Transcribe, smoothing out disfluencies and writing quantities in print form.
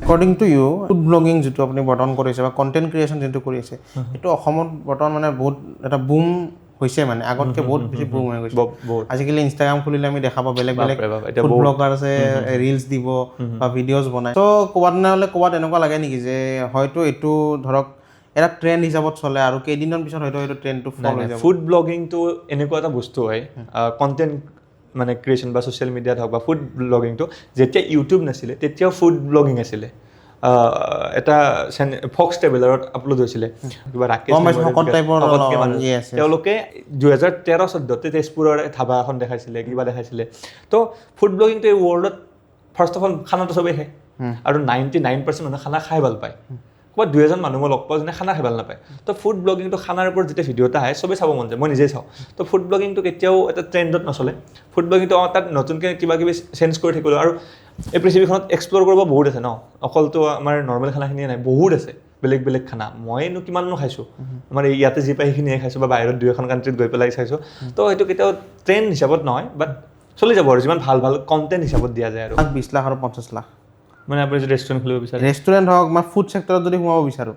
according to you food blogging যিটো আপুনি বৰ্তমান কৰিছে বা কণ্টেণ্ট ক্ৰিয়েশ্যন যোনটো কৰি আছে এইটো অসমত বৰ্তমান মানে বহুত এটা বুম হৈছে মানে আগতকৈ বহুত বেছি বুম হৈ গৈছে আজিকালি ইনষ্টাগ্ৰাম খুলিলে আমি দেখা পাওঁ বেলেগ বেলেগ ফুড ব্লগাৰ আছে ৰিলছ দিব বা ভিডিঅ'জ বনায় ত' ক'ৰবাত নহ'লে ক'ৰবাত এনেকুৱা লাগে নেকি যে হয়তো এইটো ধৰক এটা ট্ৰেণ্ড হিচাপত চলে আৰু কেইদিনমান পিছত হয়তো এইটো ট্ৰেণ্ডটো ফল হৈ যাব ফুড ব্লগিংটো এনেকুৱা এটা বস্তু হয় কণ্টেণ্ট মানে ক্ৰিয়েশ্যন বা ছ'চিয়েল মিডিয়াত হওক বা ফুড ব্লগিংটো যেতিয়া ইউটিউব নাছিলে তেতিয়াও ফুড ব্লগিং আছিলে এটা ফক্স ট্ৰেভেলাৰত আপলোড হৈছিলে কিবা ৰাকেশ তেওঁলোকে 2013-14 তেজপুৰৰ ধাবা এখন দেখাইছিলে কিবা দেখাইছিলে তো ফুড ব্লগিংটো এই ৱৰ্ল্ডত ফাৰ্ষ্ট অফ অল খানাটো চবেই খায় আৰু 99% মানুহে খানা খাই ভাল পায় ক'ৰবাত 2 এজন মানুহ মই লগ পাওঁ যোনে খানা খাই ভাল নাপায় তো ফুড ব্লগিংটো খানাৰ ওপৰত যেতিয়া ভিডিঅ' এটা আহে চবেই চাব মন যায় মই নিজেই চাওঁ তো ফুড ব্লগিংটো কেতিয়াও এটা ট্ৰেণ্ডত নচলে ফুড ব্লগিংটো তাত নতুনকৈ কিবা কিবি চেঞ্জ কৰি থাকিলোঁ আৰু এই পৃথিৱীখনত এক্সপ্ল'ৰ কৰিব বহুত আছে ন অকলতো আমাৰ নৰ্মেল খানাখিনিয়ে নাই বহুত আছে বেলেগ বেলেগ খানা মইনো কিমাননো খাইছোঁ আমাৰ ইয়াতে যি পাই সেইখিনিয়ে খাইছোঁ বা বাহিৰত 2-এখন কাণ্ট্ৰিত গৈ পেলাই চাইছোঁ তো সেইটো কেতিয়াও ট্ৰেণ্ড হিচাপত নহয় বাট চলি যাব আৰু যিমান ভাল ভাল কণ্টেণ্ট হিচাপত দিয়া যায় আৰু 20 লাখ আৰু 50 লাখ মানে আপুনি যদি ৰেষ্টুৰেণ্ট খুলিব বিচাৰে ৰেষ্টুৰেণ্ট হওক বা ফুড ছেক্টৰত যদি সোমাব বিচাৰোঁ